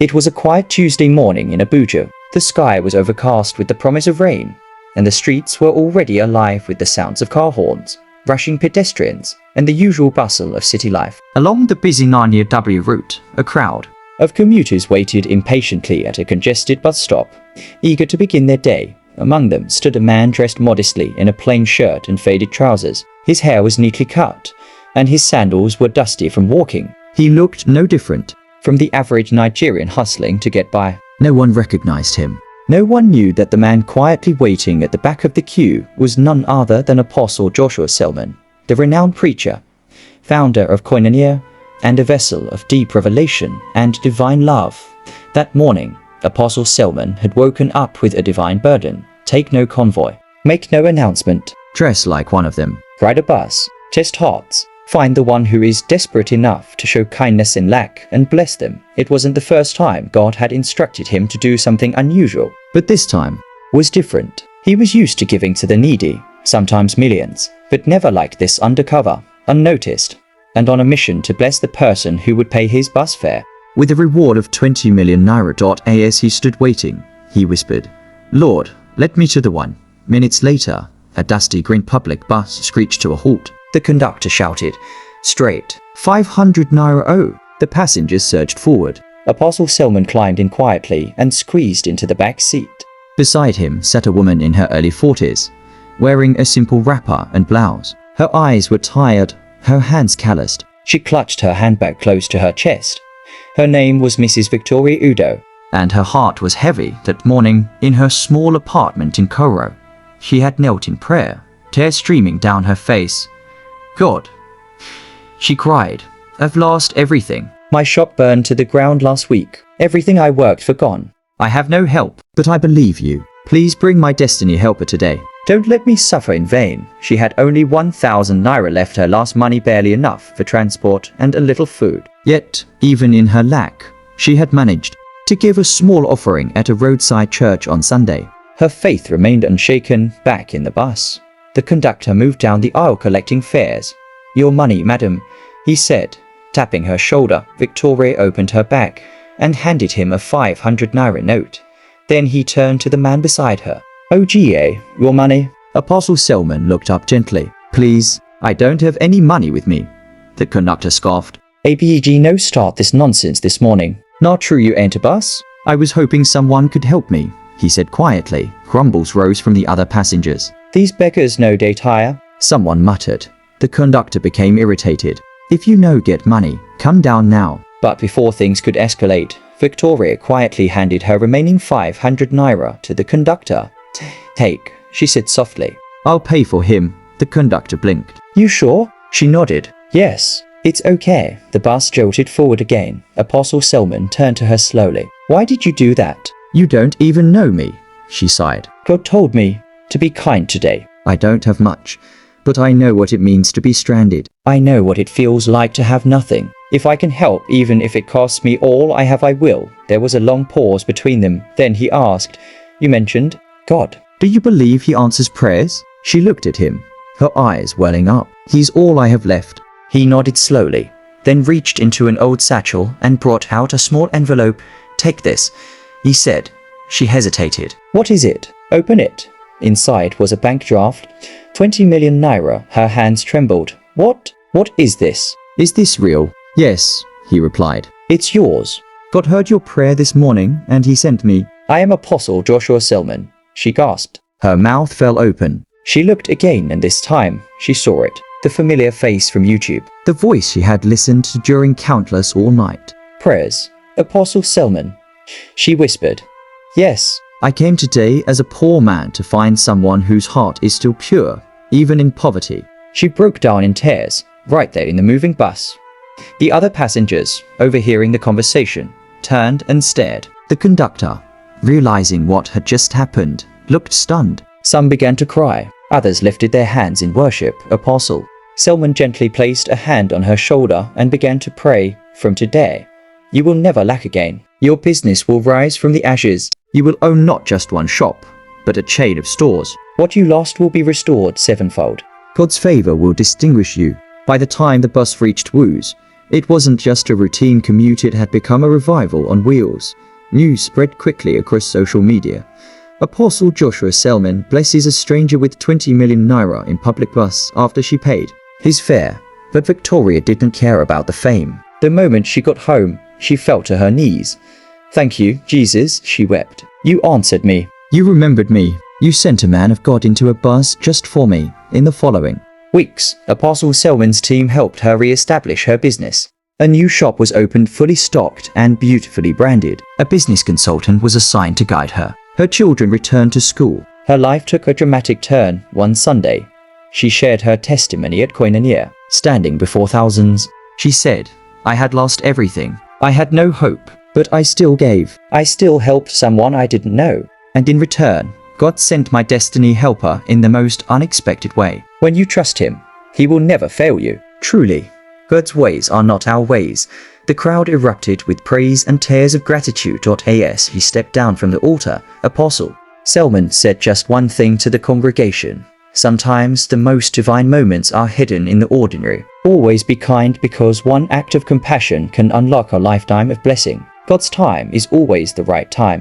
It was a quiet Tuesday morning in Abuja. The sky was overcast with the promise of rain, and the streets were already alive with the sounds of car horns, rushing pedestrians, and the usual bustle of city life. Along the busy YUL route, a crowd of commuters waited impatiently at a congested bus stop, eager to begin their day. Among them stood a man dressed modestly in a plain shirt and faded trousers. His hair was neatly cut, and his sandals were dusty from walking. He looked no different from the average Nigerian hustling to get by. No one recognized him. No one knew that the man quietly waiting at the back of the queue was none other than Apostle Joshua Selman, the renowned preacher, founder of Koinonia, and a vessel of deep revelation and divine love. That morning, Apostle Selman had woken up with a divine burden. Take no convoy, make no announcement, dress like one of them, ride a bus, test hearts, find the one who is desperate enough to show kindness in lack and bless them. It wasn't the first time God had instructed him to do something unusual, but this time was different. He was used to giving to the needy, sometimes millions, but never like this, undercover, unnoticed, and on a mission to bless the person who would pay his bus fare. With a reward of 20 million naira. As he stood waiting, he whispered, "Lord, let me to the one." Minutes later, a dusty green public bus screeched to a halt. The conductor shouted, "Straight, 500 naira oh!" The passengers surged forward. Apostle Selman climbed in quietly and squeezed into the back seat. Beside him sat a woman in her early 40s, wearing a simple wrapper and blouse. Her eyes were tired, her hands calloused. She clutched her handbag close to her chest. Her name was Mrs. Victoria Udo, and her heart was heavy that morning in her small apartment in Cairo. She had knelt in prayer, tears streaming down her face. "God," she cried, "I've lost everything. My shop burned to the ground last week. Everything I worked for gone. I have no help, but I believe you. Please bring my destiny helper today. Don't let me suffer in vain." She had only 1,000 naira left, her last money barely enough for transport and a little food. Yet, even in her lack, she had managed to give a small offering at a roadside church on Sunday. Her faith remained unshaken. Back in the bus, the conductor moved down the aisle collecting fares. "Your money, madam," he said, tapping her shoulder. Victoria opened her bag and handed him a 500 naira note. Then he turned to the man beside her. "OGA, your money." Apostle Selman looked up gently. "Please, I don't have any money with me," the conductor scoffed. "ABEG no start this nonsense this morning. Not true you ain't a bus? I was hoping someone could help me," he said quietly. Grumbles rose from the other passengers. "These beggars no date hire," someone muttered. The conductor became irritated. "If you no get money, come down now." But before things could escalate, Victoria quietly handed her remaining 500 naira to the conductor. "Take," she said softly. "I'll pay for him." The conductor blinked. "You sure?" She nodded. "Yes, it's okay." The bus jolted forward again. Apostle Selman turned to her slowly. "Why did you do that?" "You don't even know me," she sighed. "God told me to be kind today. I don't have much, but I know what it means to be stranded. I know what it feels like to have nothing. If I can help, even if it costs me all I have, I will." There was a long pause between them. Then he asked, "You mentioned God. Do you believe he answers prayers?" She looked at him, her eyes welling up. "He's all I have left." He nodded slowly, then reached into an old satchel and brought out a small envelope. "Take this," he said. She hesitated. "What is it?" "Open it." Inside was a bank draft, 20 million naira. Her hands trembled. What is this? "Is this real?" "Yes," he replied. "It's yours. God heard your prayer this morning and he sent me." "I am Apostle Joshua Selman," she gasped. Her mouth fell open. She looked again, and this time she saw it. The familiar face from YouTube. The voice she had listened to during countless all-night prayers. "Apostle Selman," she whispered. "Yes, I came today as a poor man to find someone whose heart is still pure, even in poverty." She broke down in tears, right there in the moving bus. The other passengers, overhearing the conversation, turned and stared. The conductor, realizing what had just happened, looked stunned. Some began to cry. Others lifted their hands in worship. Apostle Selman gently placed a hand on her shoulder and began to pray. "From today, you will never lack again. Your business will rise from the ashes. You will own not just one shop, but a chain of stores. What you lost will be restored sevenfold. God's favor will distinguish you." By the time the bus reached Wu's, It wasn't just a routine commute, it had become a revival on wheels. News spread quickly across social media. Apostle Joshua Selman blesses a stranger with 20 million naira in public bus after she paid his fare. But Victoria didn't care about the fame. The moment she got home, she fell to her knees. "Thank you, Jesus," she wept. "You answered me. You remembered me. You sent a man of God into a bus just for me." In the following weeks, Apostle Selman's team helped her re-establish her business. A new shop was opened, fully stocked and beautifully branded. A business consultant was assigned to guide her. Her children returned to school. Her life took a dramatic turn one Sunday. She shared her testimony at Koinonia. Standing before thousands, she said, "I had lost everything. I had no hope, but I still gave. I still helped someone I didn't know. And in return, God sent my destiny helper in the most unexpected way. When you trust him, he will never fail you." Truly, God's ways are not our ways. The crowd erupted with praise and tears of gratitude. As he stepped down from the altar, Apostle Selman said just one thing to the congregation: "Sometimes the most divine moments are hidden in the ordinary. Always be kind, because one act of compassion can unlock a lifetime of blessing. God's time is always the right time."